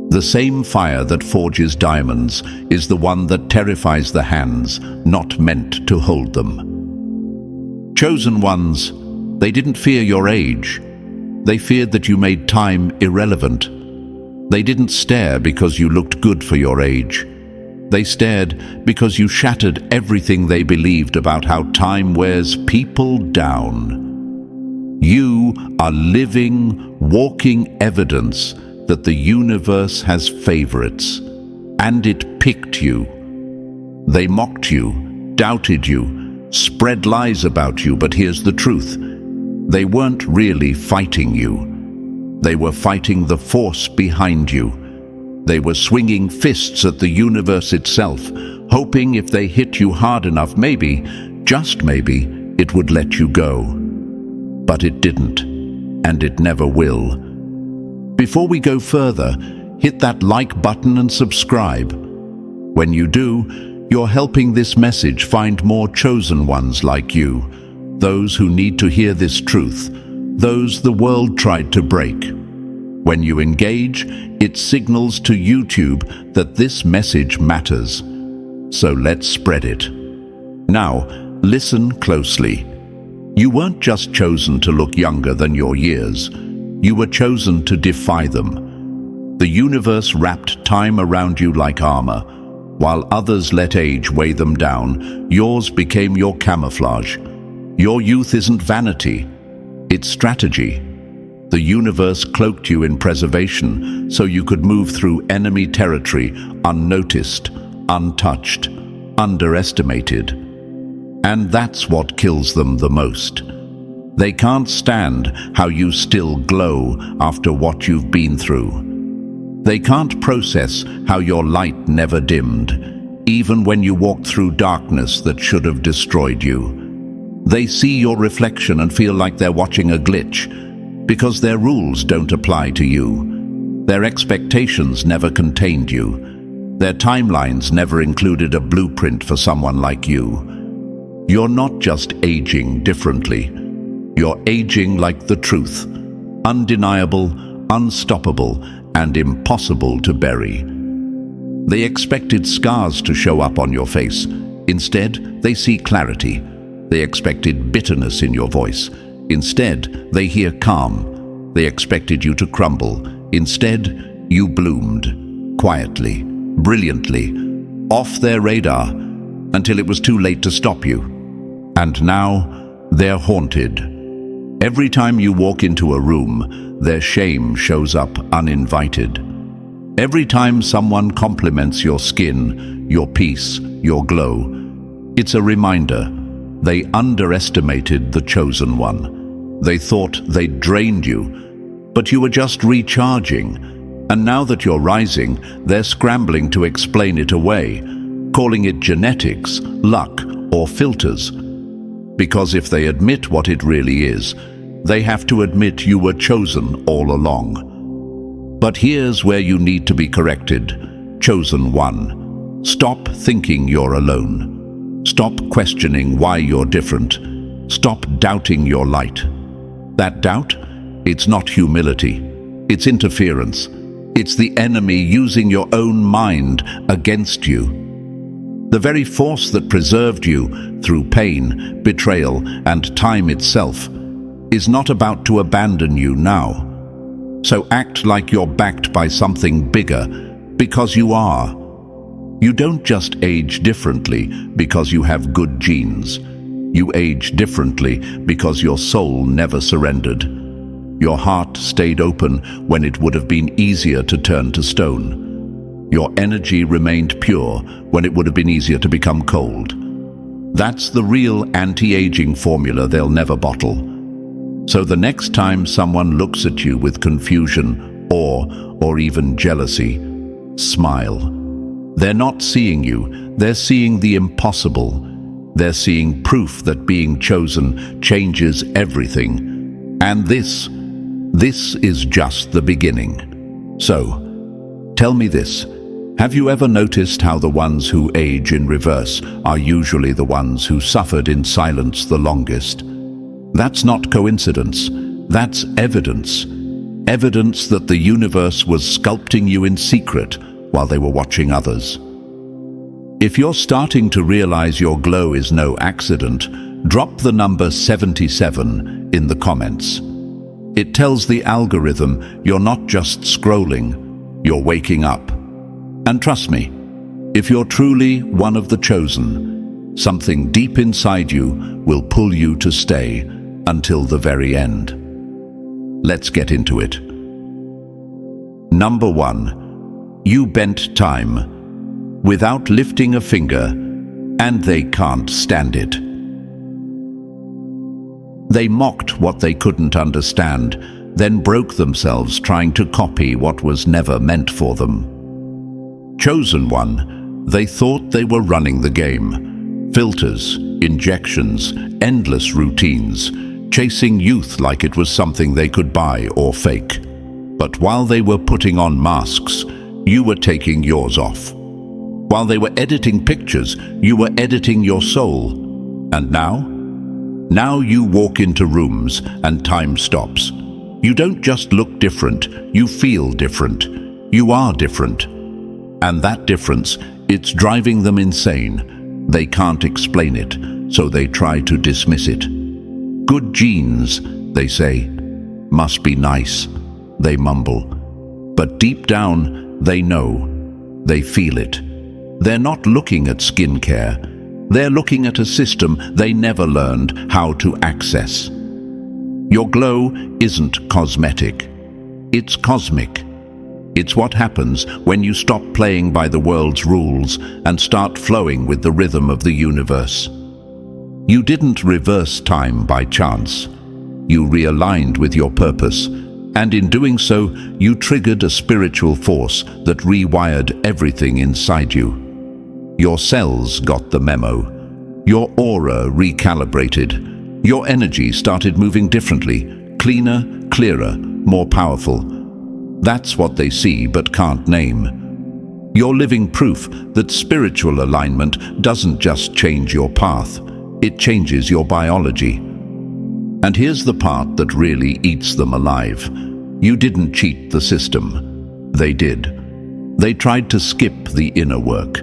The same fire that forges diamonds is the one that terrifies the hands not meant to hold them. Chosen ones, they didn't fear your age. They feared that you made time irrelevant. They didn't stare because you looked good for your age. They stared because you shattered everything they believed about how time wears people down. You are living, walking evidence that the universe has favorites, and it picked you. They mocked you, doubted you, spread lies about you, but here's the truth. They weren't really fighting you. They were fighting the force behind you. They were swinging fists at the universe itself, hoping if they hit you hard enough, maybe, just maybe, it would let you go. But it didn't, and it never will. Before we go further, hit that like button and subscribe. When you do, you're helping this message find more chosen ones like you, those who need to hear this truth, those the world tried to break. When you engage, it signals to YouTube that this message matters. So let's spread it. Now, listen closely. You weren't just chosen to look younger than your years. You were chosen to defy them. The universe wrapped time around you like armor. While others let age weigh them down, yours became your camouflage. Your youth isn't vanity, it's strategy. The universe cloaked you in preservation so you could move through enemy territory unnoticed, untouched, underestimated. And that's what kills them the most. They can't stand how you still glow after what you've been through. They can't process how your light never dimmed, even when you walked through darkness that should have destroyed you. They see your reflection and feel like they're watching a glitch, because their rules don't apply to you. Their expectations never contained you. Their timelines never included a blueprint for someone like you. You're not just aging differently. You're aging like the truth, undeniable, unstoppable, and impossible to bury. They expected scars to show up on your face. Instead, they see clarity. They expected bitterness in your voice. Instead, they hear calm. They expected you to crumble. Instead, you bloomed, quietly, brilliantly, off their radar, until it was too late to stop you. And now, they're haunted. Every time you walk into a room, their shame shows up uninvited. Every time someone compliments your skin, your peace, your glow, it's a reminder. They underestimated the chosen one. They thought they'd drained you, but you were just recharging. And now that you're rising, they're scrambling to explain it away, calling it genetics, luck, or filters. Because if they admit what it really is, they have to admit you were chosen all along. But here's where you need to be corrected. Chosen one. Stop thinking you're alone. Stop questioning why you're different. Stop doubting your light. That doubt, it's not humility. It's interference. It's the enemy using your own mind against you. The very force that preserved you through pain, betrayal, and time itself is not about to abandon you now. So act like you're backed by something bigger, because you are. You don't just age differently because you have good genes. You age differently because your soul never surrendered. Your heart stayed open when it would have been easier to turn to stone. Your energy remained pure when it would have been easier to become cold. That's the real anti-aging formula they'll never bottle. So the next time someone looks at you with confusion, awe, or even jealousy, smile. They're not seeing you, they're seeing the impossible. They're seeing proof that being chosen changes everything. And this is just the beginning. So, tell me this. Have you ever noticed how the ones who age in reverse are usually the ones who suffered in silence the longest? That's not coincidence. That's evidence. evidence that the universe was sculpting you in secret while they were watching others. If you're starting to realize your glow is no accident, drop the number 77 in the comments. It tells the algorithm you're not just scrolling, you're waking up. And trust me, if you're truly one of the chosen, something deep inside you will pull you to stay until the very end. Let's get into it. Number 1. You bent time without lifting a finger, and they can't stand it. They mocked what they couldn't understand, then broke themselves trying to copy what was never meant for them. Chosen one, they thought they were running the game. Filters, injections, endless routines, chasing youth like it was something they could buy or fake. But while they were putting on masks, you were taking yours off. While they were editing pictures, you were editing your soul. And now? Now you walk into rooms and time stops. You don't just look different, you feel different. You are different. And that difference, it's driving them insane. They can't explain it, so they try to dismiss it. Good genes, they say. Must be nice, they mumble. But deep down, they know. They feel it. They're not looking at skincare. They're looking at a system they never learned how to access. Your glow isn't cosmetic. It's cosmic. It's what happens when you stop playing by the world's rules and start flowing with the rhythm of the universe. You didn't reverse time by chance. You realigned with your purpose, and in doing so, you triggered a spiritual force that rewired everything inside you. Your cells got the memo. Your aura recalibrated. Your energy started moving differently, cleaner, clearer, more powerful. That's what they see but can't name. You're living proof that spiritual alignment doesn't just change your path, it changes your biology. And here's the part that really eats them alive. You didn't cheat the system. They did. They tried to skip the inner work.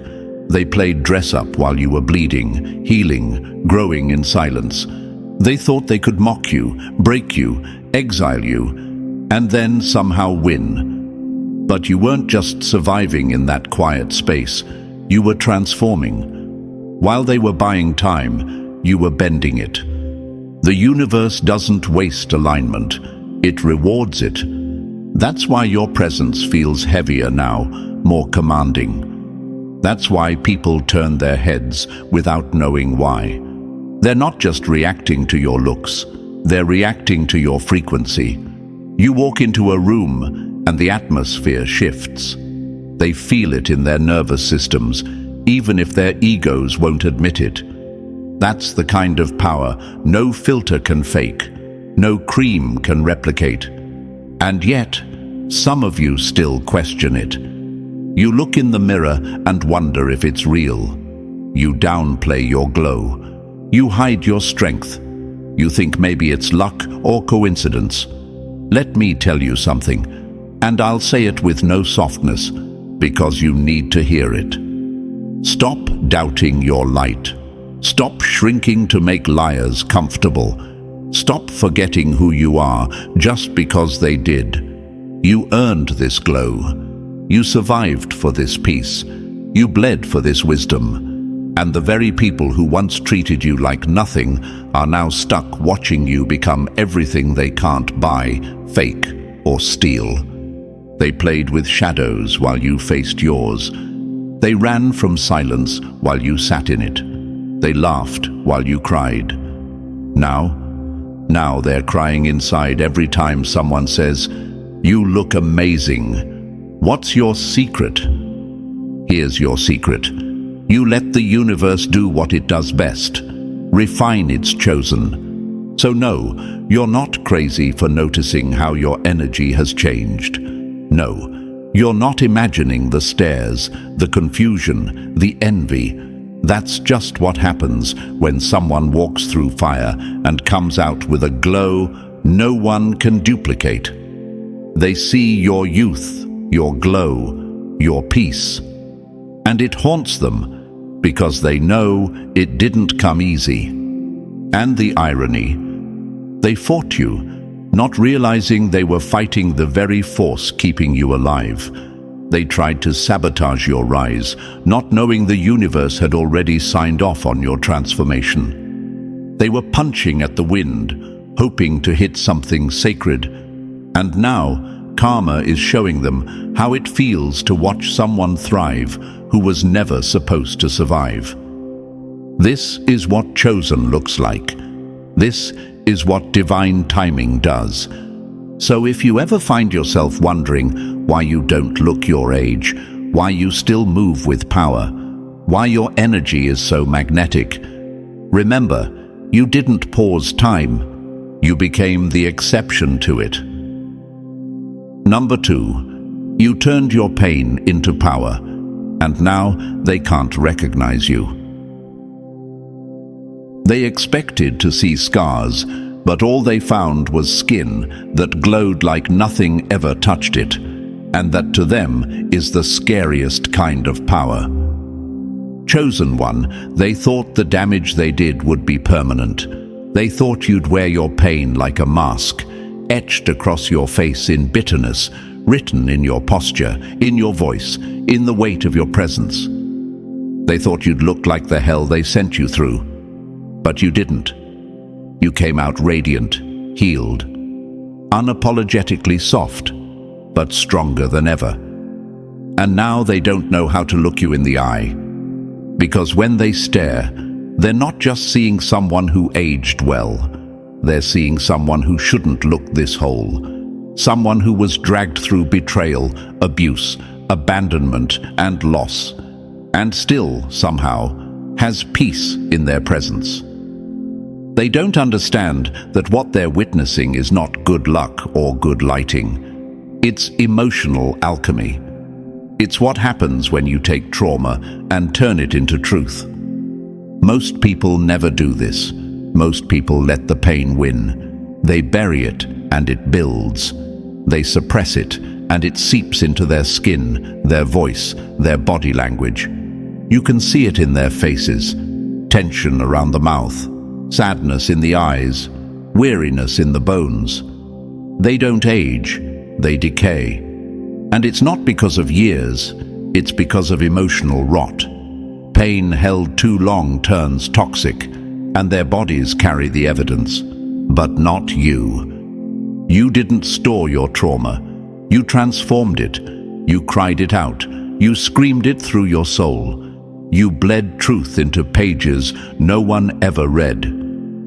They played dress-up while you were bleeding, healing, growing in silence. They thought they could mock you, break you, exile you, and then somehow win. But you weren't just surviving in that quiet space, you were transforming. While they were buying time, you were bending it. The universe doesn't waste alignment, it rewards it. That's why your presence feels heavier now, more commanding. That's why people turn their heads without knowing why. They're not just reacting to your looks, they're reacting to your frequency. You walk into a room and the atmosphere shifts. They feel it in their nervous systems, even if their egos won't admit it. That's the kind of power no filter can fake, no cream can replicate. And yet, some of you still question it. You look in the mirror and wonder if it's real. You downplay your glow. You hide your strength. You think maybe it's luck or coincidence. Let me tell you something, and I'll say it with no softness, because you need to hear it. Stop doubting your light. Stop shrinking to make liars comfortable. Stop forgetting who you are just because they did. You earned this glow. You survived for this peace. You bled for this wisdom. And the very people who once treated you like nothing are now stuck watching you become everything they can't buy, fake, or steal. They played with shadows while you faced yours. They ran from silence while you sat in it. They laughed while you cried. Now they're crying inside every time someone says, "You look amazing. What's your secret?" Here's your secret. You let the universe do what it does best. Refine its chosen. So no, you're not crazy for noticing how your energy has changed. No, you're not imagining the stares, the confusion, the envy. That's just what happens when someone walks through fire and comes out with a glow no one can duplicate. They see your youth, your glow, your peace. And it haunts them because they know it didn't come easy. And the irony, they fought you, not realizing they were fighting the very force keeping you alive. They tried to sabotage your rise, not knowing the universe had already signed off on your transformation. They were punching at the wind, hoping to hit something sacred. And now, karma is showing them how it feels to watch someone thrive who was never supposed to survive. This is what chosen looks like. This is what divine timing does. So if you ever find yourself wondering why you don't look your age, why you still move with power, why your energy is so magnetic, remember, you didn't pause time. You became the exception to it. Number 2, you turned your pain into power, and now they can't recognize you. They expected to see scars, but all they found was skin that glowed like nothing ever touched it, and that to them is the scariest kind of power. Chosen one, they thought the damage they did would be permanent. They thought you'd wear your pain like a mask, etched across your face in bitterness, written in your posture, in your voice, in the weight of your presence. They thought you'd look like the hell they sent you through, but you didn't. You came out radiant, healed, unapologetically soft, but stronger than ever. And now they don't know how to look you in the eye, because when they stare, they're not just seeing someone who aged well. They're seeing someone who shouldn't look this whole, someone who was dragged through betrayal, abuse, abandonment, and loss, and still, somehow, has peace in their presence. They don't understand that what they're witnessing is not good luck or good lighting. It's emotional alchemy. It's what happens when you take trauma and turn it into truth. Most people never do this. Most people let the pain win. They bury it and it builds. They suppress it and it seeps into their skin, their voice, their body language. You can see it in their faces. Tension around the mouth, sadness in the eyes, weariness in the bones. They don't age, they decay. And it's not because of years, it's because of emotional rot. Pain held too long turns toxic, and their bodies carry the evidence. But not you. You didn't store your trauma. You transformed it. You cried it out. You screamed it through your soul. You bled truth into pages no one ever read.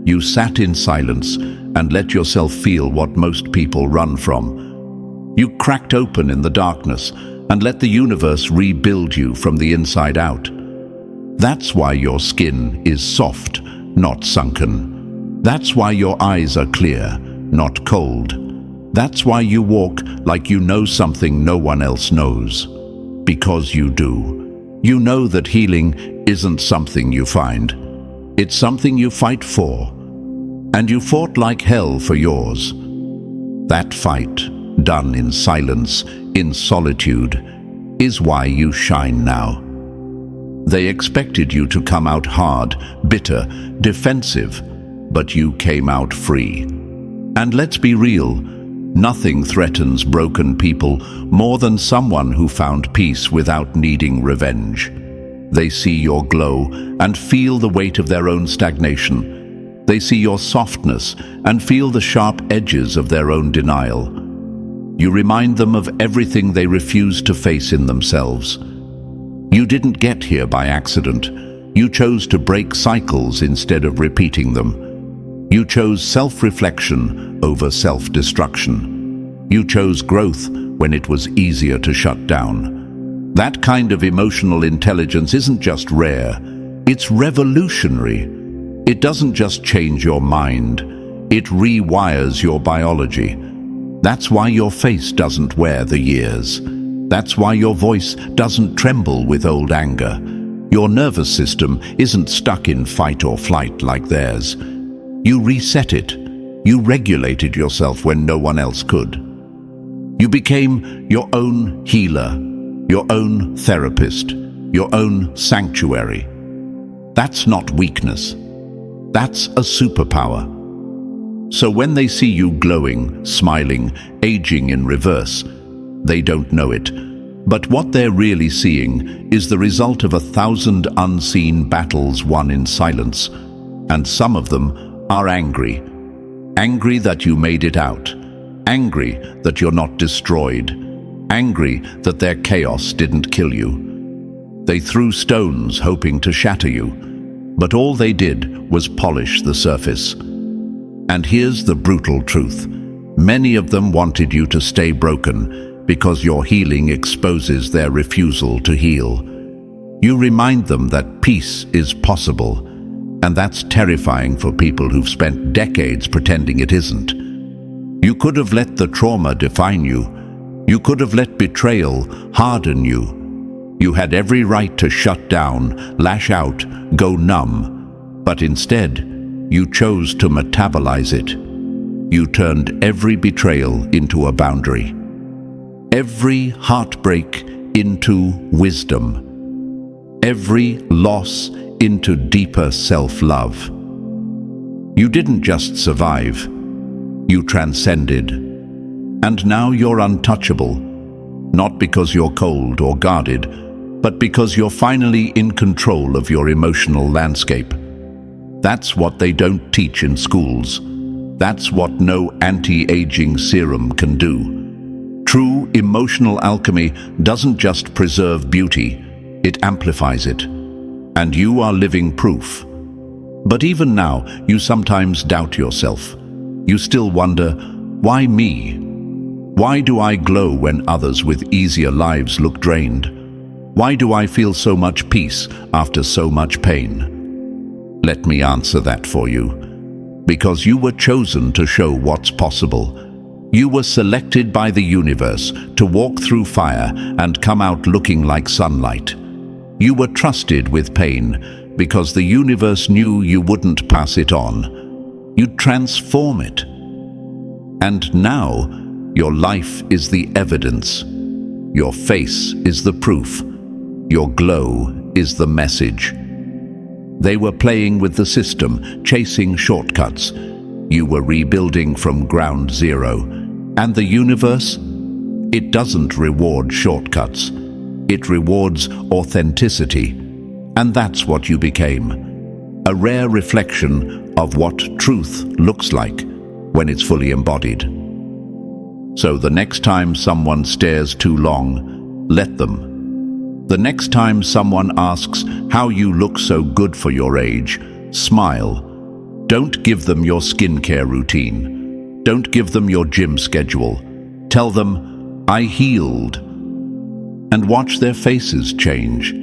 You sat in silence and let yourself feel what most people run from. You cracked open in the darkness and let the universe rebuild you from the inside out. That's why your skin is soft, not sunken. That's why your eyes are clear, not cold. That's why you walk like you know something no one else knows. Because you do. You know that healing isn't something you find. It's something you fight for. And you fought like hell for yours. That fight, done in silence, in solitude, is why you shine now. They expected you to come out hard, bitter, defensive, but you came out free. And let's be real, nothing threatens broken people more than someone who found peace without needing revenge. They see your glow and feel the weight of their own stagnation. They see your softness and feel the sharp edges of their own denial. You remind them of everything they refuse to face in themselves. You didn't get here by accident. You chose to break cycles instead of repeating them. You chose self-reflection over self-destruction. You chose growth when it was easier to shut down. That kind of emotional intelligence isn't just rare, it's revolutionary. It doesn't just change your mind, it rewires your biology. That's why your face doesn't wear the years. That's why your voice doesn't tremble with old anger. Your nervous system isn't stuck in fight or flight like theirs. You reset it. You regulated yourself when no one else could. You became your own healer, your own therapist, your own sanctuary. That's not weakness. That's a superpower. So when they see you glowing, smiling, aging in reverse, they don't know it. But what they're really seeing is the result of 1,000 unseen battles won in silence. And some of them are angry. Angry that you made it out. Angry that you're not destroyed. Angry that their chaos didn't kill you. They threw stones hoping to shatter you, but all they did was polish the surface. And here's the brutal truth. Many of them wanted you to stay broken because your healing exposes their refusal to heal. You remind them that peace is possible, and that's terrifying for people who've spent decades pretending it isn't. You could have let the trauma define you. You could have let betrayal harden you. You had every right to shut down, lash out, go numb. But instead, you chose to metabolize it. You turned every betrayal into a boundary. Every heartbreak into wisdom. Every loss into deeper self-love. You didn't just survive. You transcended. And now you're untouchable. Not because you're cold or guarded, but because you're finally in control of your emotional landscape. That's what they don't teach in schools. That's what no anti-aging serum can do. True emotional alchemy doesn't just preserve beauty, it amplifies it. And you are living proof. But even now, you sometimes doubt yourself. You still wonder, why me? Why do I glow when others with easier lives look drained? Why do I feel so much peace after so much pain? Let me answer that for you. Because you were chosen to show what's possible. You were selected by the universe to walk through fire and come out looking like sunlight. You were trusted with pain because the universe knew you wouldn't pass it on. You'd transform it. And now, your life is the evidence. Your face is the proof. Your glow is the message. They were playing with the system, chasing shortcuts. You were rebuilding from ground zero. And the universe? It doesn't reward shortcuts. It rewards authenticity. And that's what you became. A rare reflection of what truth looks like when it's fully embodied. So the next time someone stares too long, let them. The next time someone asks how you look so good for your age, smile. Don't give them your skincare routine. Don't give them your gym schedule. Tell them, I healed. And watch their faces change.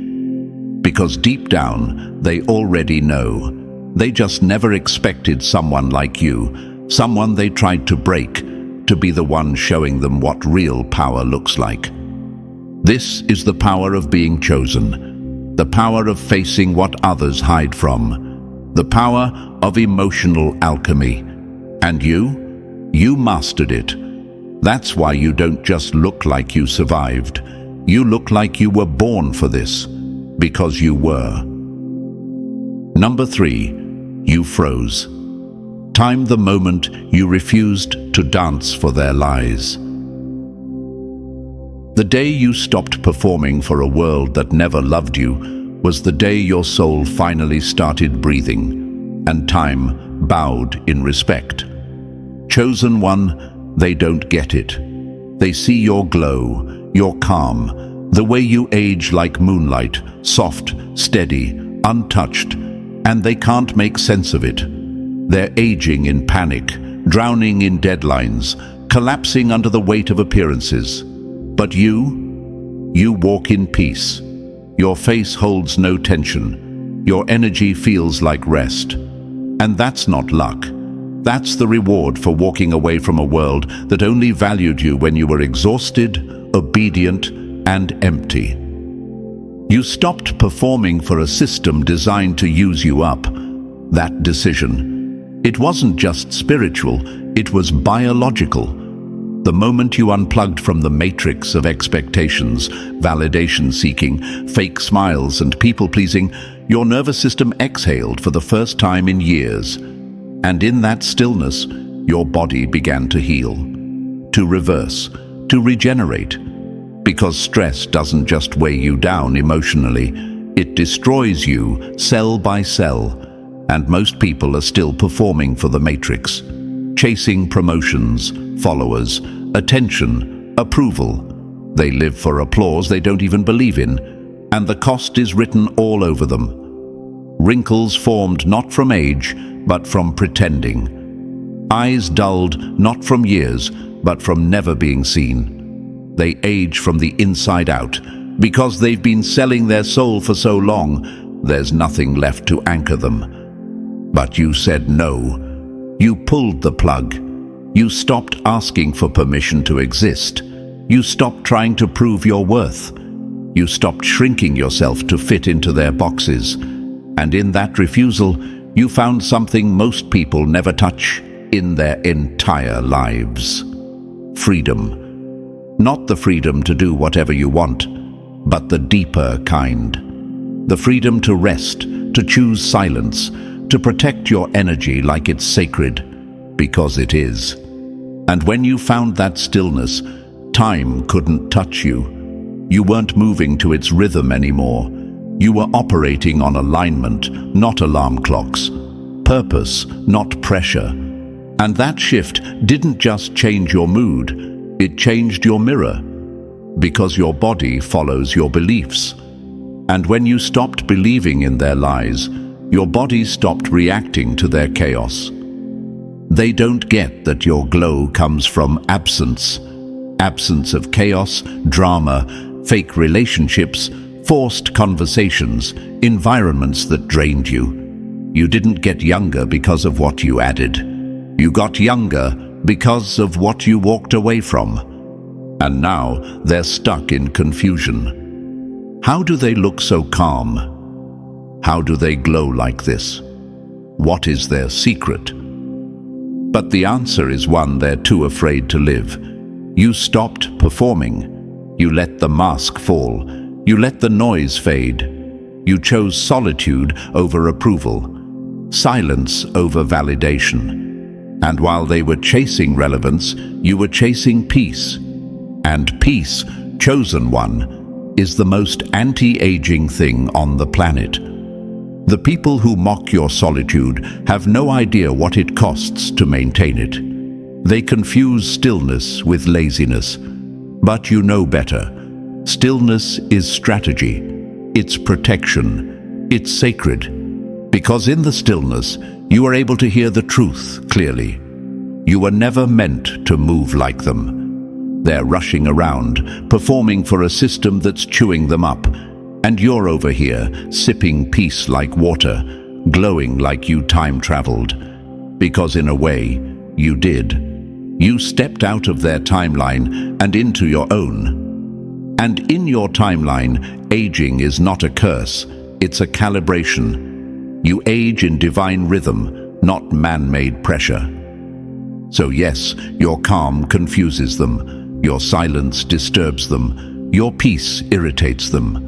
Because deep down, they already know. They just never expected someone like you, someone they tried to break, to be the one showing them what real power looks like. This is the power of being chosen, the power of facing what others hide from, the power of emotional alchemy. And you mastered it. That's why you don't just look like you survived. You look like you were born for this, because you were. Number 3, you froze. Time the moment you refused to dance for their lies. The day you stopped performing for a world that never loved you was the day your soul finally started breathing, and time bowed in respect. Chosen one, they don't get it. They see your glow, your calm, the way you age like moonlight, soft, steady, untouched, and they can't make sense of it. They're aging in panic, drowning in deadlines, collapsing under the weight of appearances. But you walk in peace. Your face holds no tension. Your energy feels like rest. And that's not luck. That's the reward for walking away from a world that only valued you when you were exhausted, obedient, and empty. You stopped performing for a system designed to use you up. That decision, it wasn't just spiritual, it was biological. The moment you unplugged from the matrix of expectations, validation seeking, fake smiles and people-pleasing, your nervous system exhaled for the first time in years. And in that stillness, your body began to heal, to reverse, to regenerate. Because stress doesn't just weigh you down emotionally, it destroys you cell by cell. And most people are still performing for the matrix, chasing promotions, followers, attention, approval. They live for applause they don't even believe in, and the cost is written all over them. Wrinkles formed not from age, but from pretending. Eyes dulled not from years, but from never being seen. They age from the inside out. Because they've been selling their soul for so long, there's nothing left to anchor them. But you said no. You pulled the plug. You stopped asking for permission to exist. You stopped trying to prove your worth. You stopped shrinking yourself to fit into their boxes. And in that refusal, you found something most people never touch in their entire lives. Freedom. Not the freedom to do whatever you want, but the deeper kind. The freedom to rest, to choose silence, to protect your energy like it's sacred, because it is. And when you found that stillness, time couldn't touch you. You weren't moving to its rhythm anymore. You were operating on alignment, not alarm clocks. Purpose, not pressure. And that shift didn't just change your mood, it changed your mirror. Because your body follows your beliefs. And when you stopped believing in their lies, your body stopped reacting to their chaos. They don't get that your glow comes from absence. Absence of chaos, drama, fake relationships, forced conversations, environments that drained you. You didn't get younger because of what you added. You got younger because of what you walked away from. And now they're stuck in confusion. How do they look so calm? How do they glow like this? What is their secret? But the answer is one they're too afraid to live. You stopped performing. You let the mask fall. You let the noise fade. You chose solitude over approval, silence over validation. And while they were chasing relevance, you were chasing peace. And peace, chosen one, is the most anti-aging thing on the planet. The people who mock your solitude have no idea what it costs to maintain it. They confuse stillness with laziness. But you know better. Stillness is strategy. It's protection. It's sacred. Because in the stillness, you are able to hear the truth clearly. You were never meant to move like them. They're rushing around, performing for a system that's chewing them up. And you're over here, sipping peace like water, glowing like you time-traveled. Because in a way, you did. You stepped out of their timeline and into your own. And in your timeline, aging is not a curse, it's a calibration. You age in divine rhythm, not man-made pressure. So yes, your calm confuses them. Your silence disturbs them. Your peace irritates them.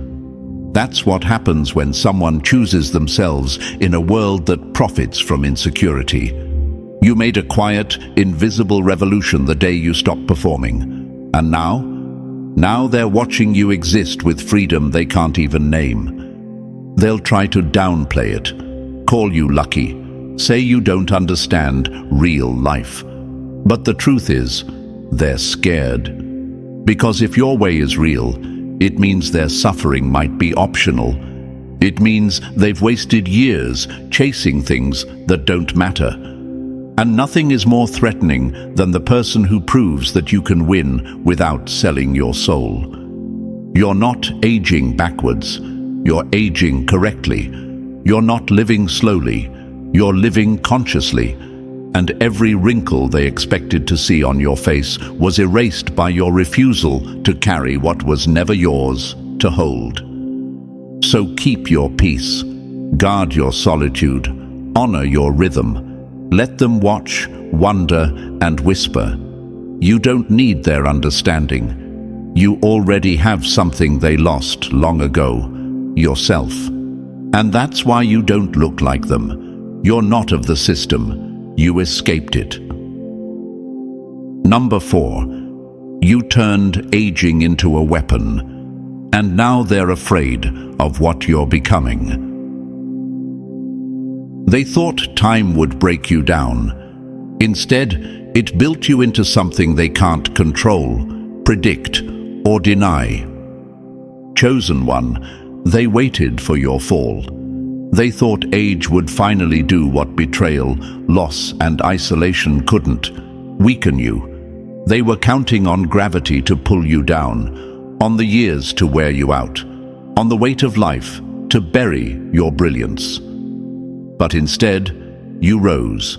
That's what happens when someone chooses themselves in a world that profits from insecurity. You made a quiet, invisible revolution the day you stopped performing. And now they're watching you exist with freedom they can't even name. They'll try to downplay it, call you lucky, say you don't understand real life. But the truth is, they're scared. Because if your way is real, it means their suffering might be optional. It means they've wasted years chasing things that don't matter. And nothing is more threatening than the person who proves that you can win without selling your soul. You're not aging backwards. You're aging correctly. You're not living slowly. You're living consciously. And every wrinkle they expected to see on your face was erased by your refusal to carry what was never yours to hold. So keep your peace, guard your solitude, honor your rhythm. Let them watch, wonder, and whisper. You don't need their understanding. You already have something they lost long ago, yourself. And that's why you don't look like them. You're not of the system. You escaped it. Number 4. You turned aging into a weapon, and now they're afraid of what you're becoming. They thought time would break you down. Instead, it built you into something they can't control, predict, or deny. Chosen one, they waited for your fall. They thought age would finally do what betrayal, loss, and isolation couldn't: weaken you. They were counting on gravity to pull you down, on the years to wear you out, on the weight of life to bury your brilliance. But instead, you rose,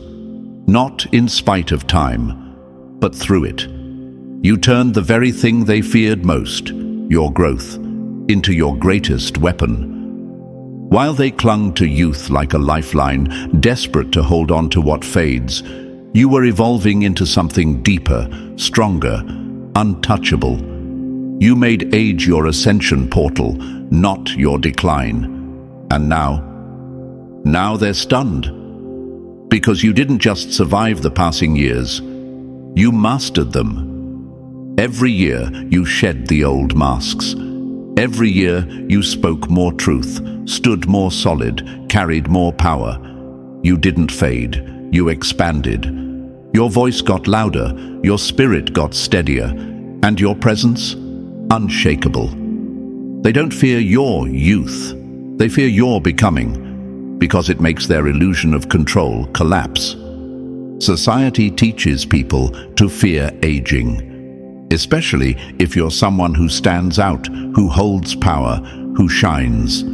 not in spite of time, but through it. You turned the very thing they feared most, your growth, into your greatest weapon. While they clung to youth like a lifeline, desperate to hold on to what fades, you were evolving into something deeper, stronger, untouchable. You made age your ascension portal, not your decline. And now they're stunned. Because you didn't just survive the passing years, you mastered them. Every year you shed the old masks. Every year you spoke more truth, stood more solid, carried more power. You didn't fade, you expanded. Your voice got louder, your spirit got steadier, and your presence unshakable. They don't fear your youth, they fear your becoming, because it makes their illusion of control collapse. Society teaches people to fear aging, especially if you're someone who stands out, who holds power, who shines.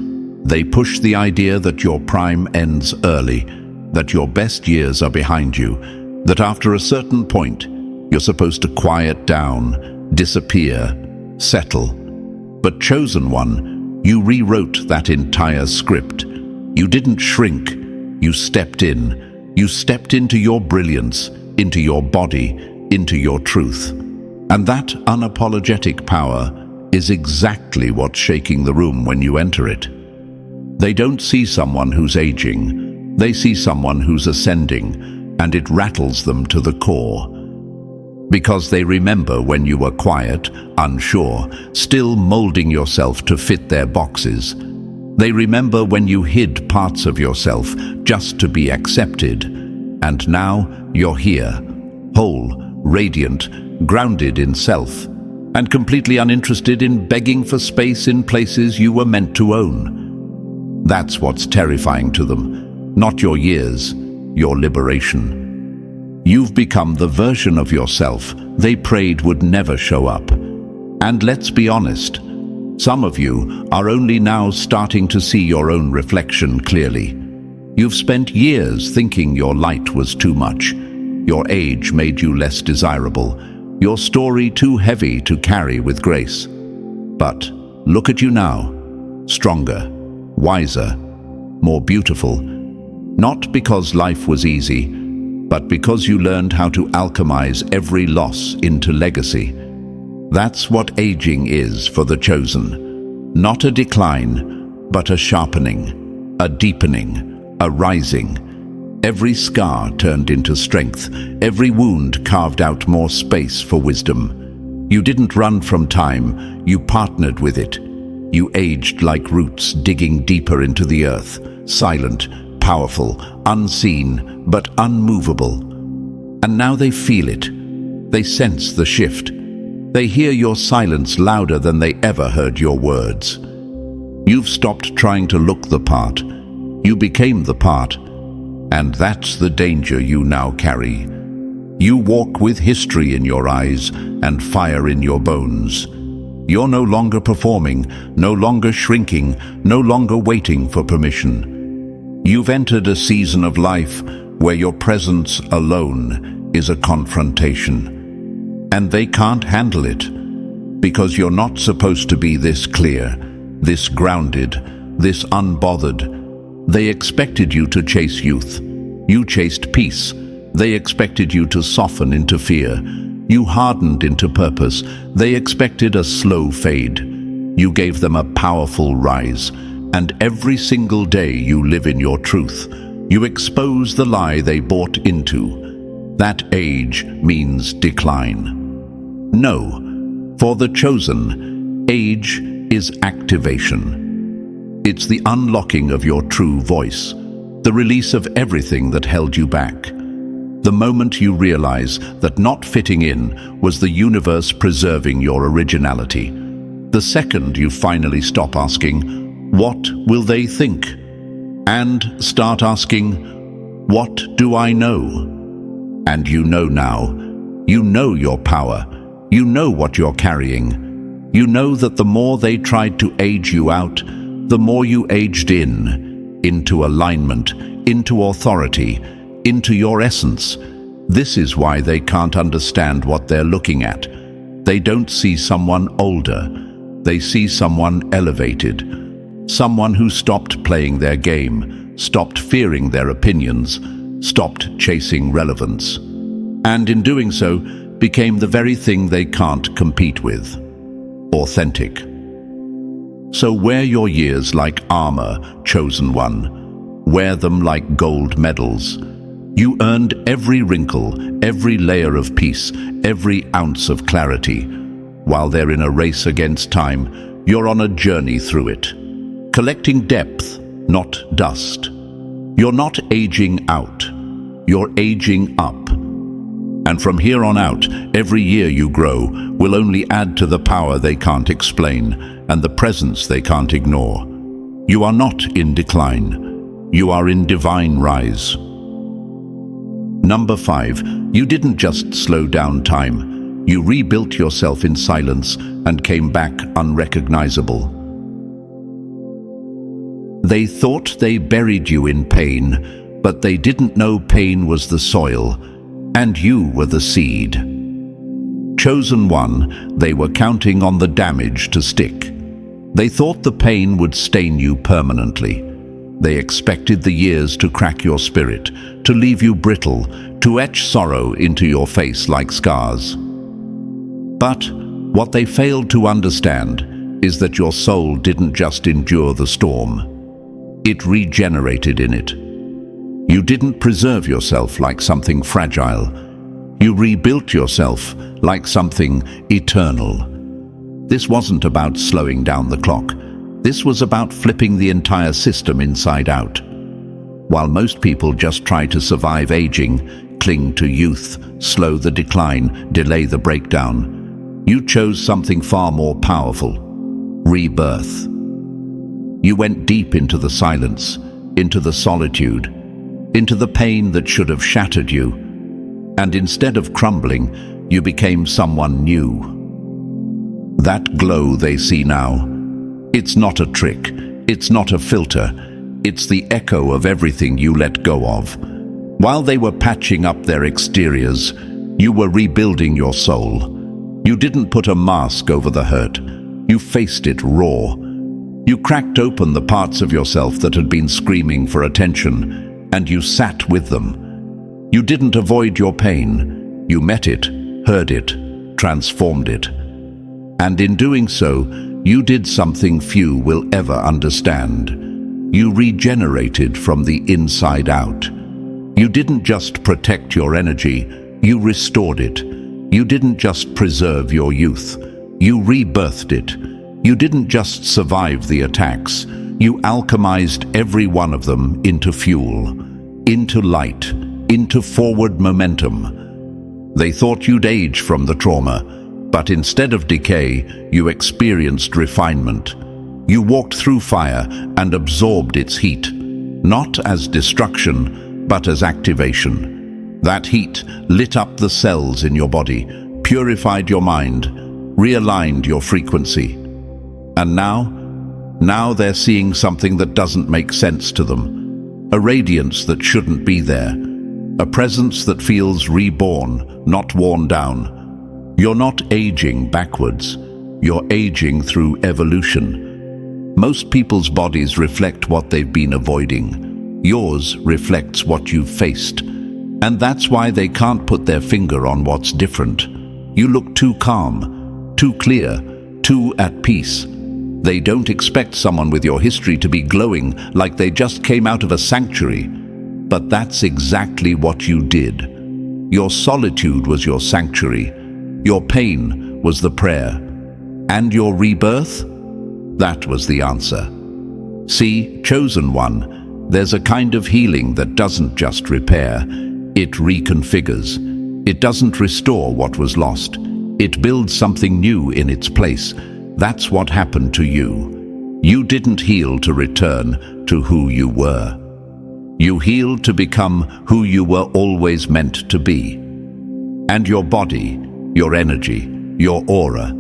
They push the idea that your prime ends early, that your best years are behind you, that after a certain point, you're supposed to quiet down, disappear, settle. But chosen one, you rewrote that entire script. You didn't shrink, you stepped in. You stepped into your brilliance, into your body, into your truth. And that unapologetic power is exactly what's shaking the room when you enter it. They don't see someone who's aging, they see someone who's ascending, and it rattles them to the core. Because they remember when you were quiet, unsure, still molding yourself to fit their boxes. They remember when you hid parts of yourself just to be accepted. And now you're here, whole, radiant, grounded in self, and completely uninterested in begging for space in places you were meant to own. That's what's terrifying to them, not your years, your liberation. You've become the version of yourself they prayed would never show up. And let's be honest, some of you are only now starting to see your own reflection clearly. You've spent years thinking your light was too much, your age made you less desirable, your story too heavy to carry with grace. But look at you now, stronger, wiser, more beautiful. Not because life was easy, but because you learned how to alchemize every loss into legacy. That's what aging is for the chosen. Not a decline, but a sharpening, a deepening, a rising. Every scar turned into strength, every wound carved out more space for wisdom. You didn't run from time, you partnered with it. You aged like roots digging deeper into the earth, silent, powerful, unseen, but unmovable. And now they feel it. They sense the shift. They hear your silence louder than they ever heard your words. You've stopped trying to look the part. You became the part. And that's the danger you now carry. You walk with history in your eyes and fire in your bones. You're no longer performing, no longer shrinking, no longer waiting for permission. You've entered a season of life where your presence alone is a confrontation. And they can't handle it, because you're not supposed to be this clear, this grounded, this unbothered. They expected you to chase youth. You chased peace. They expected you to soften into fear. You hardened into purpose. They expected a slow fade. You gave them a powerful rise. And every single day you live in your truth. You expose the lie they bought into. That age means decline. No, for the chosen, age is activation. It's the unlocking of your true voice, the release of everything that held you back. The moment you realize that not fitting in was the universe preserving your originality. The second you finally stop asking, "What will they think?" and start asking, "What do I know?" And you know now. You know your power. You know what you're carrying. You know that the more they tried to age you out, the more you aged into alignment, into authority, into your essence. This is why they can't understand what they're looking at. They don't see someone older. They see someone elevated. Someone who stopped playing their game, stopped fearing their opinions, stopped chasing relevance. And in doing so, became the very thing they can't compete with: authentic. So wear your years like armor, chosen one. Wear them like gold medals. You earned every wrinkle, every layer of peace, every ounce of clarity. While they're in a race against time, you're on a journey through it. Collecting depth, not dust. You're not aging out. You're aging up. And from here on out, every year you grow will only add to the power they can't explain and the presence they can't ignore. You are not in decline. You are in divine rise. Number 5, you didn't just slow down time. You rebuilt yourself in silence and came back unrecognizable. They thought they buried you in pain, but they didn't know pain was the soil, and you were the seed. Chosen one, they were counting on the damage to stick. They thought the pain would stain you permanently. They expected the years to crack your spirit, to leave you brittle, to etch sorrow into your face like scars. But what they failed to understand is that your soul didn't just endure the storm. It regenerated in it. You didn't preserve yourself like something fragile. You rebuilt yourself like something eternal. This wasn't about slowing down the clock. This was about flipping the entire system inside out. While most people just try to survive aging, cling to youth, slow the decline, delay the breakdown, you chose something far more powerful: rebirth. You went deep into the silence, into the solitude, into the pain that should have shattered you. And instead of crumbling, you became someone new. That glow they see now, it's not a trick, it's not a filter, it's the echo of everything you let go of. While they were patching up their exteriors, you were rebuilding your soul. You didn't put a mask over the hurt. You faced it raw. You cracked open the parts of yourself that had been screaming for attention, and you sat with them. You didn't avoid your pain. You met it, heard it, transformed it. And in doing so, you did something few will ever understand. You regenerated from the inside out. You didn't just protect your energy, you restored it. You didn't just preserve your youth, you rebirthed it. You didn't just survive the attacks, you alchemized every one of them into fuel, into light, into forward momentum. They thought you'd age from the trauma, but instead of decay, you experienced refinement. You walked through fire and absorbed its heat, not as destruction, but as activation. That heat lit up the cells in your body, purified your mind, realigned your frequency. And now they're seeing something that doesn't make sense to them. A radiance that shouldn't be there. A presence that feels reborn, not worn down. You're not aging backwards. You're aging through evolution. Most people's bodies reflect what they've been avoiding. Yours reflects what you've faced. And that's why they can't put their finger on what's different. You look too calm, too clear, too at peace. They don't expect someone with your history to be glowing like they just came out of a sanctuary. But that's exactly what you did. Your solitude was your sanctuary. Your pain was the prayer. And your rebirth? That was the answer. See, chosen one, there's a kind of healing that doesn't just repair. It reconfigures. It doesn't restore what was lost. It builds something new in its place. That's what happened to you. You didn't heal to return to who you were. You healed to become who you were always meant to be. And your body, your energy, your aura,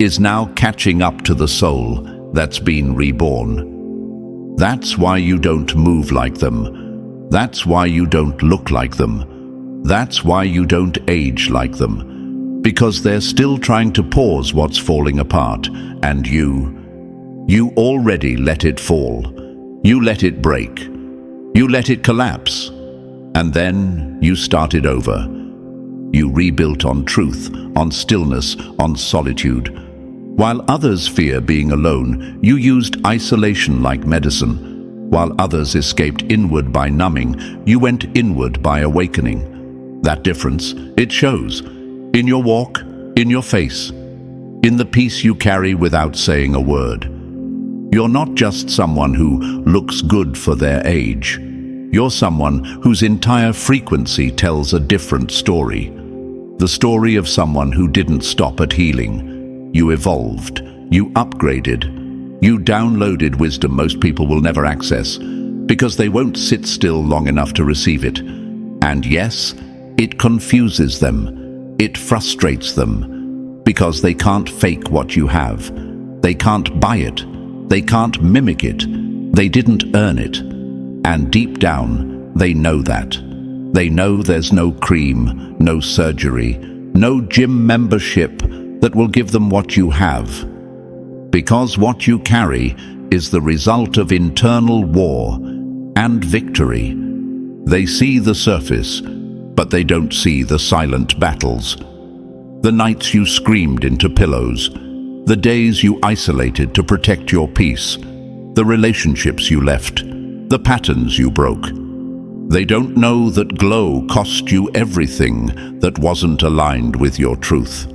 is now catching up to the soul that's been reborn. That's why you don't move like them. That's why you don't look like them. That's why you don't age like them. Because they're still trying to pause what's falling apart. And you already let it fall. You let it break. You let it collapse. And then you started over. You rebuilt on truth, on stillness, on solitude. While others fear being alone, you used isolation like medicine. While others escaped inward by numbing, you went inward by awakening. That difference, it shows. In your walk, in your face, in the peace you carry without saying a word. You're not just someone who looks good for their age. You're someone whose entire frequency tells a different story. The story of someone who didn't stop at healing. You evolved. You upgraded. You downloaded wisdom most people will never access because they won't sit still long enough to receive it. And yes, it confuses them. It frustrates them because they can't fake what you have. They can't buy it. They can't mimic it. They didn't earn it. And deep down, they know that. They know there's no cream, no surgery, no gym membership that will give them what you have. Because what you carry is the result of internal war and victory. They see the surface, but they don't see the silent battles. The nights you screamed into pillows, the days you isolated to protect your peace, the relationships you left, the patterns you broke. They don't know that glow cost you everything that wasn't aligned with your truth.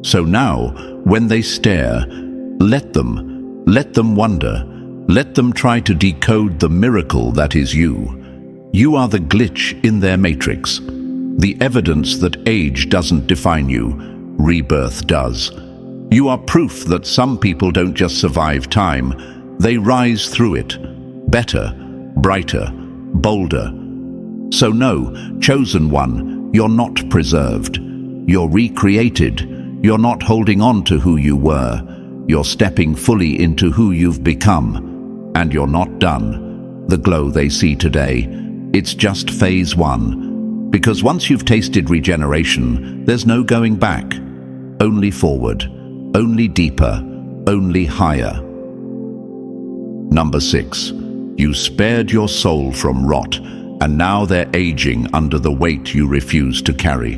So now, when they stare, let them wonder, let them try to decode the miracle that is you. You are the glitch in their matrix, the evidence that age doesn't define you, rebirth does. You are proof that some people don't just survive time, they rise through it. Better, brighter, bolder. So no, chosen one, you're not preserved. You're recreated. You're not holding on to who you were. You're stepping fully into who you've become. And you're not done. The glow they see today, it's just phase one. Because once you've tasted regeneration, there's no going back. Only forward, only deeper, only higher. Number 6. You spared your soul from rot, and now they're aging under the weight you refuse to carry.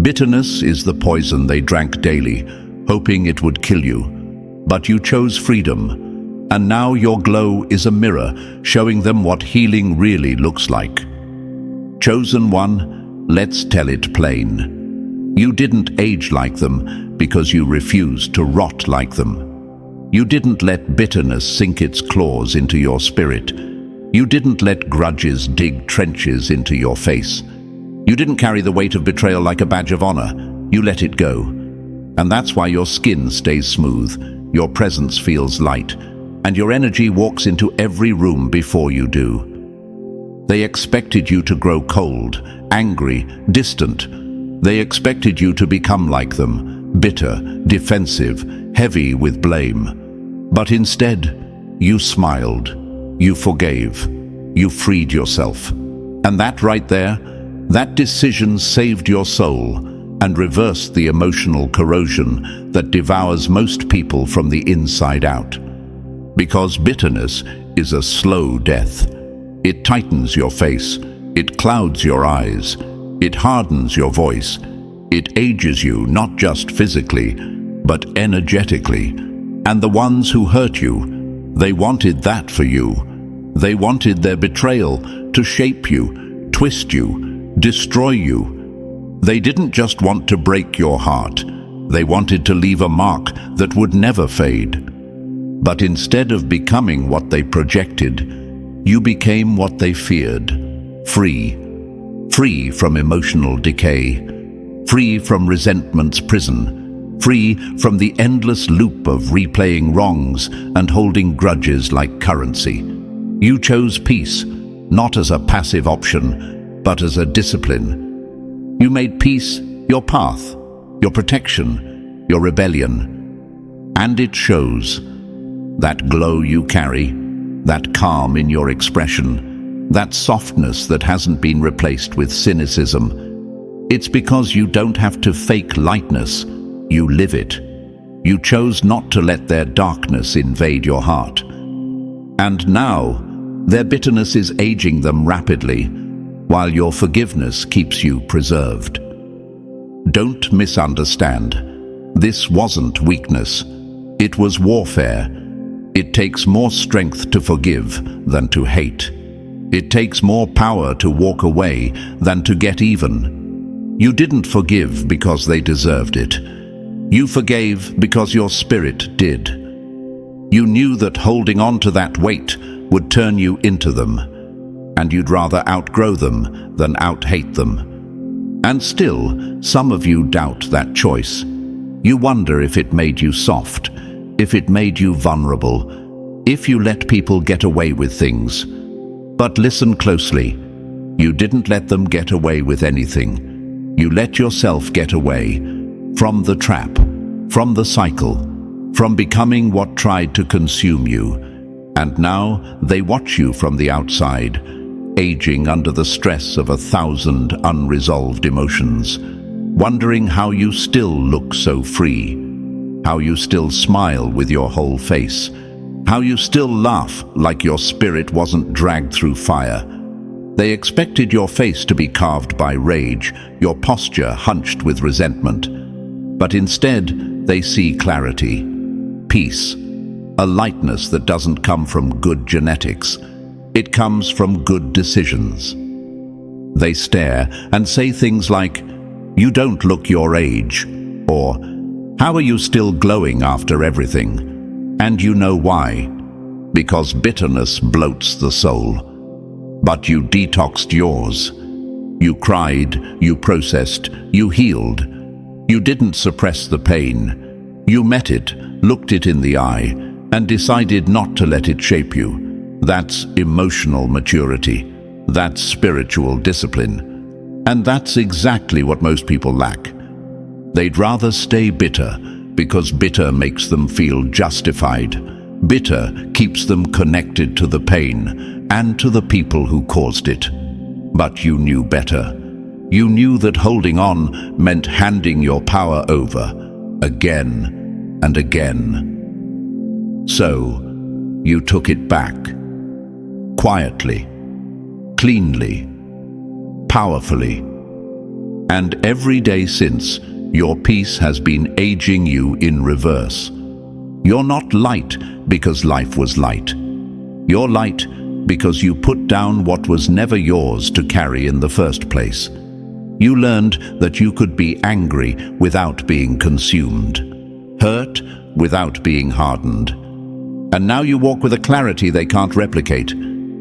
Bitterness is the poison they drank daily, hoping it would kill you. But you chose freedom, and now your glow is a mirror showing them what healing really looks like. Chosen one, let's tell it plain. You didn't age like them because you refused to rot like them. You didn't let bitterness sink its claws into your spirit. You didn't let grudges dig trenches into your face. You didn't carry the weight of betrayal like a badge of honor. You let it go. And that's why your skin stays smooth, your presence feels light, and your energy walks into every room before you do. They expected you to grow cold, angry, distant. They expected you to become like them, bitter, defensive, heavy with blame. But instead, you smiled, you forgave, you freed yourself. And that right there, that decision saved your soul and reversed the emotional corrosion that devours most people from the inside out. Because bitterness is a slow death. It tightens your face, it clouds your eyes, It hardens your voice. It ages you not just physically, but energetically. And the ones who hurt you, they wanted that for you. They wanted their betrayal to shape you, twist you, destroy you. They didn't just want to break your heart. They wanted to leave a mark that would never fade. But instead of becoming what they projected, you became what they feared. Free. Free from emotional decay. Free from resentment's prison. Free from the endless loop of replaying wrongs and holding grudges like currency. You chose peace, not as a passive option, but as a discipline. You made peace your path, your protection, your rebellion. And it shows. That glow you carry, that calm in your expression, that softness that hasn't been replaced with cynicism. It's because you don't have to fake lightness, you live it. You chose not to let their darkness invade your heart. And now, their bitterness is aging them rapidly, while your forgiveness keeps you preserved. Don't misunderstand. This wasn't weakness. It was warfare. It takes more strength to forgive than to hate. It takes more power to walk away than to get even. You didn't forgive because they deserved it. You forgave because your spirit did. You knew that holding on to that weight would turn you into them, and you'd rather outgrow them than out-hate them. And still, some of you doubt that choice. You wonder if it made you soft, if it made you vulnerable, if you let people get away with things. But listen closely. You didn't let them get away with anything. You let yourself get away from the trap, from the cycle, from becoming what tried to consume you. And now they watch you from the outside, aging under the stress of 1,000 unresolved emotions, wondering how you still look so free, how you still smile with your whole face, how you still laugh like your spirit wasn't dragged through fire. They expected your face to be carved by rage, your posture hunched with resentment. But instead, they see clarity, peace, a lightness that doesn't come from good genetics. It comes from good decisions. They stare and say things like, "You don't look your age," or "How are you still glowing after everything?" And you know why. Because bitterness bloats the soul. But you detoxed yours. You cried, you processed, you healed. You didn't suppress the pain. You met it, looked it in the eye, and decided not to let it shape you. That's emotional maturity. That's spiritual discipline. And that's exactly what most people lack. They'd rather stay bitter because bitter makes them feel justified. Bitter keeps them connected to the pain and to the people who caused it. But you knew better. You knew that holding on meant handing your power over again and again. So, you took it back. Quietly, cleanly, powerfully. And every day since, your peace has been aging you in reverse. You're not light because life was light. You're light because you put down what was never yours to carry in the first place. You learned that you could be angry without being consumed, hurt without being hardened. And now you walk with a clarity they can't replicate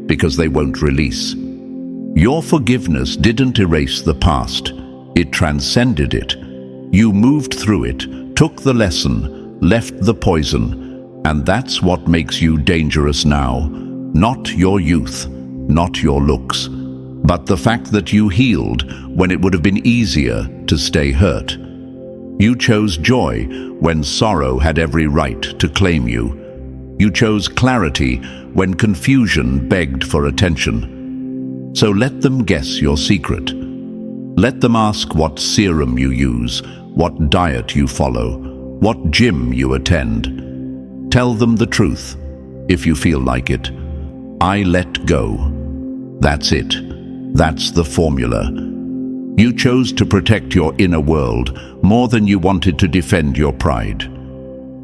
because they won't release. Your forgiveness didn't erase the past. It transcended it. You moved through it, took the lesson, left the poison, and that's what makes you dangerous now. Not your youth, not your looks, but the fact that you healed when it would have been easier to stay hurt. You chose joy when sorrow had every right to claim you. You chose clarity when confusion begged for attention. So let them guess your secret. Let them ask what serum you use, what diet you follow, what gym you attend. Tell them the truth, if you feel like it. I let go. That's it. That's the formula. You chose to protect your inner world more than you wanted to defend your pride.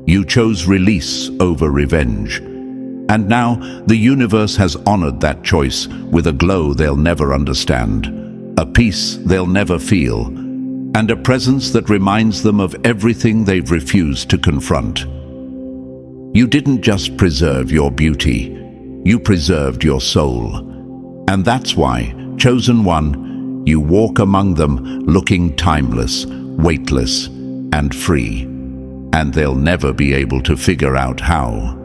You chose release over revenge. And now the universe has honored that choice with a glow they'll never understand, a peace they'll never feel, and a presence that reminds them of everything they've refused to confront. You didn't just preserve your beauty, you preserved your soul. And that's why, chosen one, you walk among them looking timeless, weightless, and free. And they'll never be able to figure out how.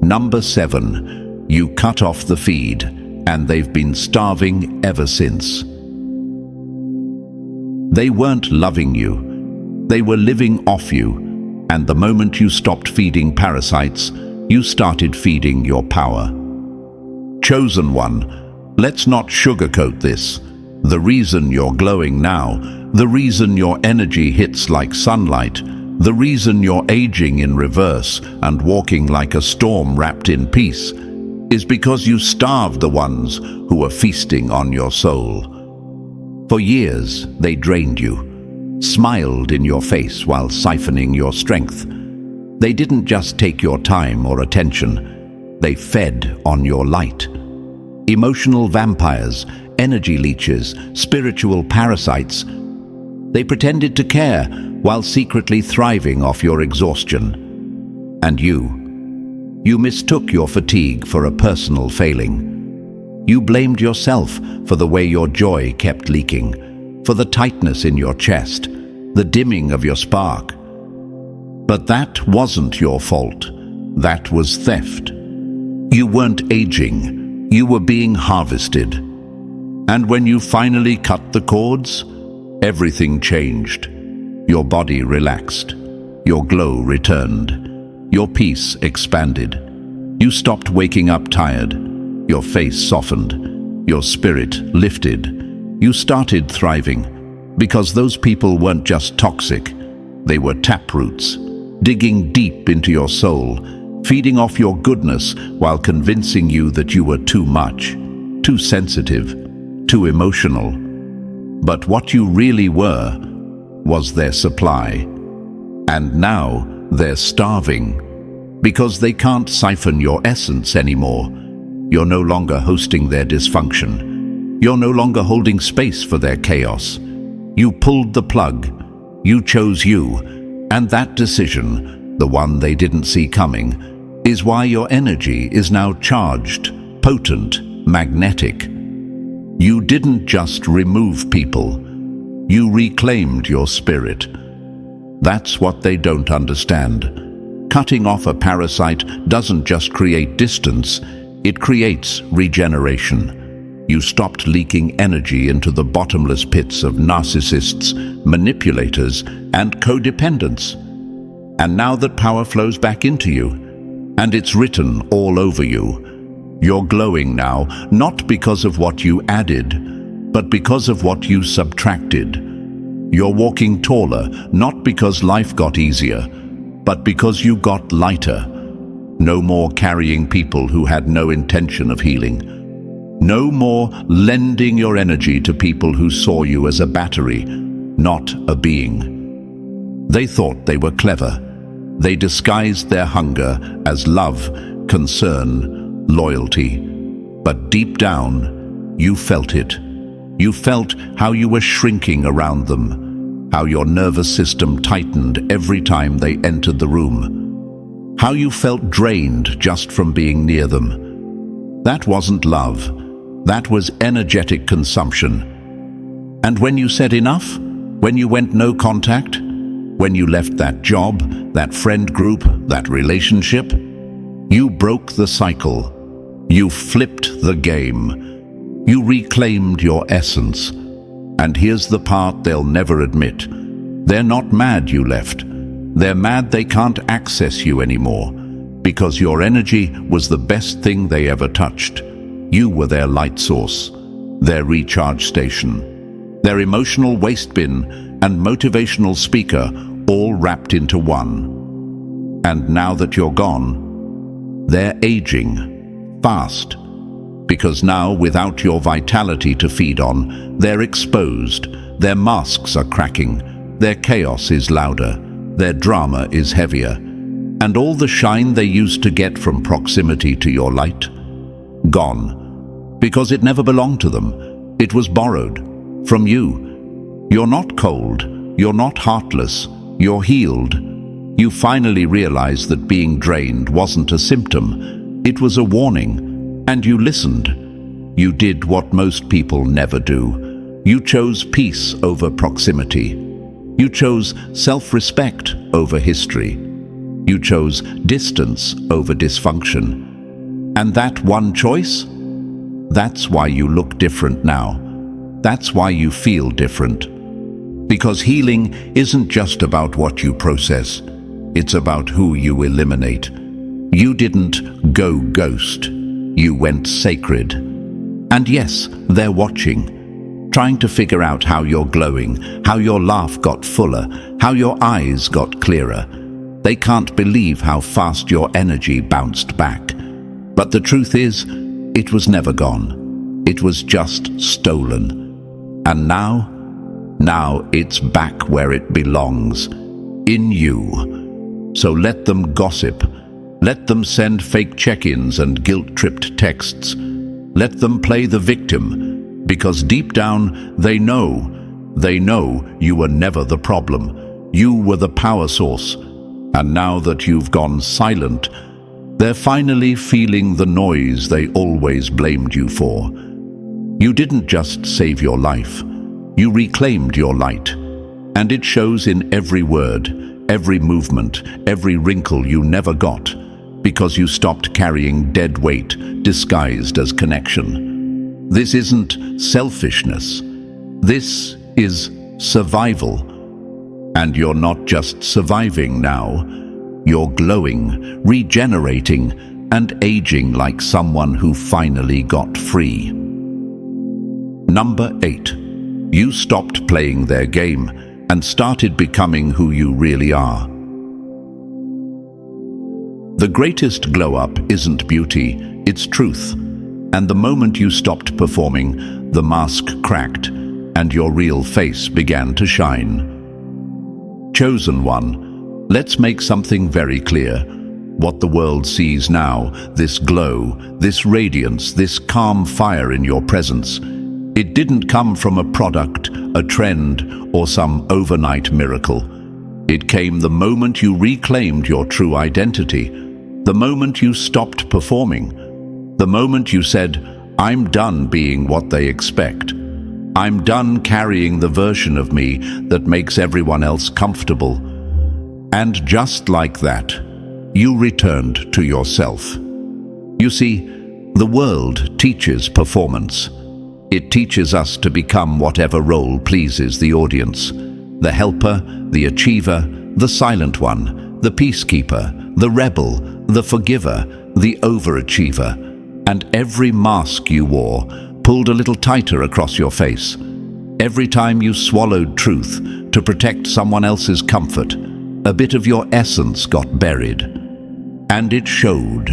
Number 7, you cut off the feed, and they've been starving ever since. They weren't loving you, they were living off you, and the moment you stopped feeding parasites, you started feeding your power. Chosen one, let's not sugarcoat this. The reason you're glowing now, the reason your energy hits like sunlight, the reason you're aging in reverse and walking like a storm wrapped in peace, is because you starved the ones who were feasting on your soul. For years, they drained you, smiled in your face while siphoning your strength. They didn't just take your time or attention, they fed on your light. Emotional vampires, energy leeches, spiritual parasites. They pretended to care while secretly thriving off your exhaustion. And you mistook your fatigue for a personal failing. You blamed yourself for the way your joy kept leaking, for the tightness in your chest, the dimming of your spark. But that wasn't your fault. That was theft. You weren't aging. You were being harvested. And when you finally cut the cords, everything changed. Your body relaxed. Your glow returned. Your peace expanded. You stopped waking up tired. Your face softened. Your spirit lifted. You started thriving because those people weren't just toxic. They were taproots, digging deep into your soul, feeding off your goodness while convincing you that you were too much, too sensitive, too emotional. But what you really were was their supply. And now they're starving because they can't siphon your essence anymore. You're no longer hosting their dysfunction. You're no longer holding space for their chaos. You pulled the plug. You chose you. And that decision, the one they didn't see coming, is why your energy is now charged, potent, magnetic. You didn't just remove people. You reclaimed your spirit. That's what they don't understand. Cutting off a parasite doesn't just create distance, it creates regeneration. You stopped leaking energy into the bottomless pits of narcissists, manipulators, and codependents. And now that power flows back into you, and it's written all over you, you're glowing now, not because of what you added, but because of what you subtracted. You're walking taller, not because life got easier, but because you got lighter. No more carrying people who had no intention of healing. No more lending your energy to people who saw you as a battery, not a being. They thought they were clever. They disguised their hunger as love, concern, loyalty. But deep down, you felt it. You felt how you were shrinking around them, how your nervous system tightened every time they entered the room, how you felt drained just from being near them. That wasn't love. That was energetic consumption. And when you said enough, when you went no contact, when you left that job, that friend group, that relationship, you broke the cycle. You flipped the game. You reclaimed your essence. And here's the part they'll never admit. They're not mad you left. They're mad they can't access you anymore, because your energy was the best thing they ever touched. You were their light source, their recharge station, their emotional waste bin and motivational speaker, all wrapped into one. And now that you're gone, they're aging, fast, Because now, without your vitality to feed on, they're exposed, their masks are cracking, their chaos is louder, their drama is heavier, and all the shine they used to get from proximity to your light? Gone. Because it never belonged to them. It was borrowed. From you. You're not cold. You're not heartless. You're healed. You finally realized that being drained wasn't a symptom. It was a warning. And you listened. You did what most people never do. You chose peace over proximity. You chose self-respect over history. You chose distance over dysfunction. And that one choice? That's why you look different now. That's why you feel different. Because healing isn't just about what you process. It's about who you eliminate. You didn't go ghost. You went sacred. And yes, they're watching, trying to figure out how you're glowing, how your laugh got fuller, how your eyes got clearer. They can't believe how fast your energy bounced back. But the truth is, it was never gone. It was just stolen. And now it's back where it belongs. In you. So let them gossip. Let them send fake check-ins and guilt-tripped texts. Let them play the victim. Because deep down, they know you were never the problem. You were the power source. And now that you've gone silent, they're finally feeling the noise they always blamed you for. You didn't just save your life. You reclaimed your light. And it shows in every word, every movement, every wrinkle you never got, because you stopped carrying dead weight disguised as connection. This isn't selfishness. This is survival. And you're not just surviving now. You're glowing, regenerating, and aging like someone who finally got free. Number 8. You stopped playing their game and started becoming who you really are. The greatest glow-up isn't beauty, it's truth. And the moment you stopped performing, the mask cracked, and your real face began to shine. Chosen one. Let's make something very clear. What the world sees now, this glow, this radiance, this calm fire in your presence, it didn't come from a product, a trend, or some overnight miracle. It came the moment you reclaimed your true identity, the moment you stopped performing, the moment you said, "I'm done being what they expect. I'm done carrying the version of me that makes everyone else comfortable." And just like that, you returned to yourself. You see, the world teaches performance. It teaches us to become whatever role pleases the audience. The helper, the achiever, the silent one, the peacekeeper, the rebel, the forgiver, the overachiever. And every mask you wore pulled a little tighter across your face. Every time you swallowed truth to protect someone else's comfort, a bit of your essence got buried. And it showed.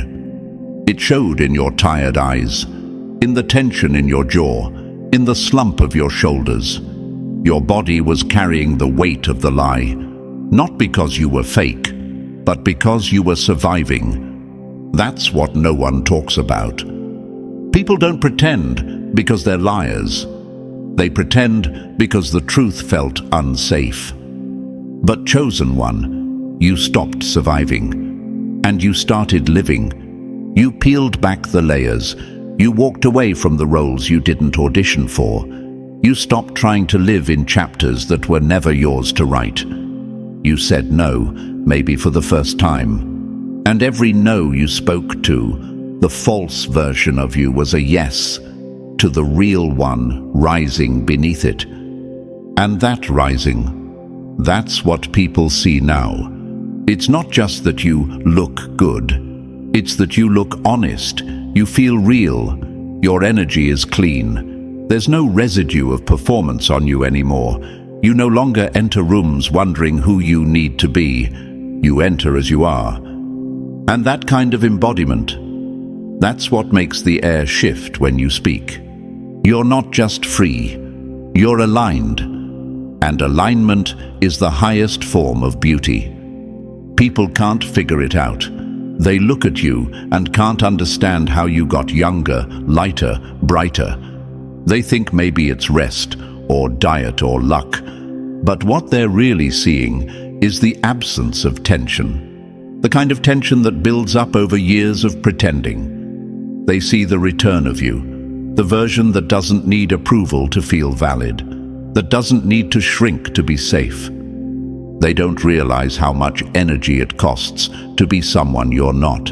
It showed in your tired eyes, in the tension in your jaw, in the slump of your shoulders. Your body was carrying the weight of the lie, not because you were fake, but because you were surviving. That's what no one talks about. People don't pretend because they're liars. They pretend because the truth felt unsafe. But chosen one, you stopped surviving, and you started living. You peeled back the layers. You walked away from the roles you didn't audition for. You stopped trying to live in chapters that were never yours to write. You said no, maybe for the first time. And every no you spoke to, the false version of you was a yes to the real one rising beneath it. And that rising, that's what people see now. It's not just that you look good. It's that you look honest. You feel real. Your energy is clean. There's no residue of performance on you anymore. You no longer enter rooms wondering who you need to be. You enter as you are. And that kind of embodiment, That's what makes the air shift when you speak. You're not just free, you're aligned. And alignment is the highest form of beauty. People can't figure it out. They look at you and can't understand how you got younger, lighter, brighter. They think maybe it's rest, or diet, or luck. But what they're really seeing is the absence of tension. The kind of tension that builds up over years of pretending. They see the return of you, the version that doesn't need approval to feel valid, that doesn't need to shrink to be safe. They don't realize how much energy it costs to be someone you're not.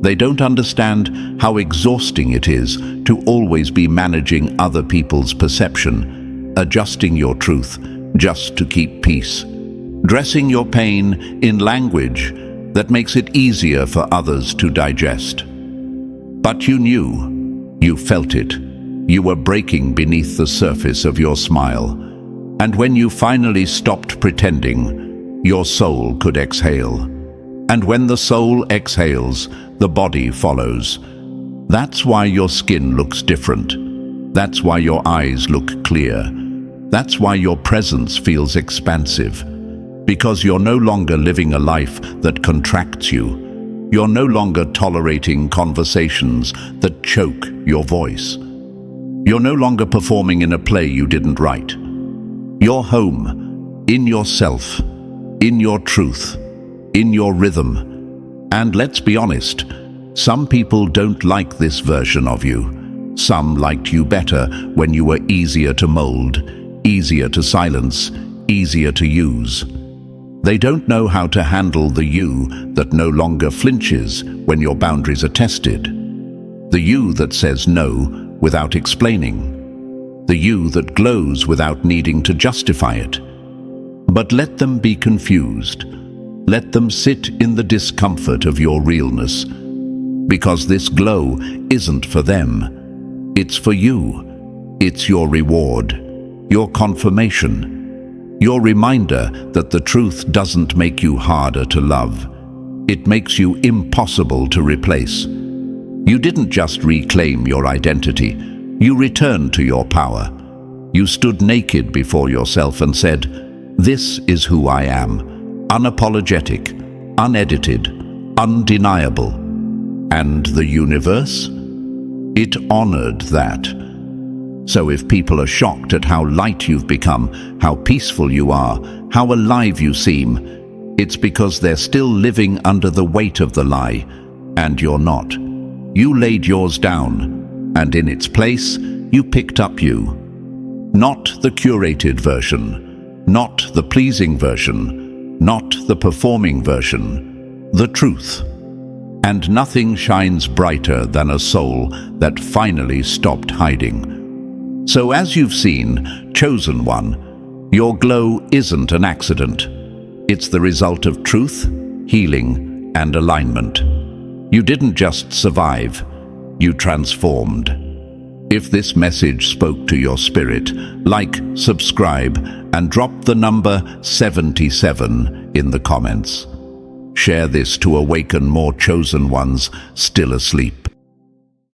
They don't understand how exhausting it is to always be managing other people's perception, adjusting your truth just to keep peace, dressing your pain in language that makes it easier for others to digest. But you knew, you felt it, you were breaking beneath the surface of your smile. And when you finally stopped pretending, your soul could exhale. And when the soul exhales, the body follows. That's why your skin looks different. That's why your eyes look clear. That's why your presence feels expansive. Because you're no longer living a life that contracts you. You're no longer tolerating conversations that choke your voice. You're no longer performing in a play you didn't write. You're home, in yourself, in your truth, in your rhythm. And let's be honest, some people don't like this version of you. Some liked you better when you were easier to mold, easier to silence, easier to use. They don't know how to handle the you that no longer flinches when your boundaries are tested. The you that says no without explaining. The you that glows without needing to justify it. But let them be confused. Let them sit in the discomfort of your realness. Because this glow isn't for them. It's for you. It's your reward, your confirmation. Your reminder that the truth doesn't make you harder to love. It makes you impossible to replace. You didn't just reclaim your identity. You returned to your power. You stood naked before yourself and said, "This is who I am, unapologetic, unedited, undeniable." And the universe? It honored that. So if people are shocked at how light you've become, how peaceful you are, how alive you seem, it's because they're still living under the weight of the lie, and you're not. You laid yours down, and in its place, you picked up you. Not the curated version, not the pleasing version, not the performing version, the truth. And nothing shines brighter than a soul that finally stopped hiding. So as you've seen, chosen one, your glow isn't an accident. It's the result of truth, healing, and alignment. You didn't just survive, you transformed. If this message spoke to your spirit, like, subscribe, and drop the number 77 in the comments. Share this to awaken more chosen ones still asleep.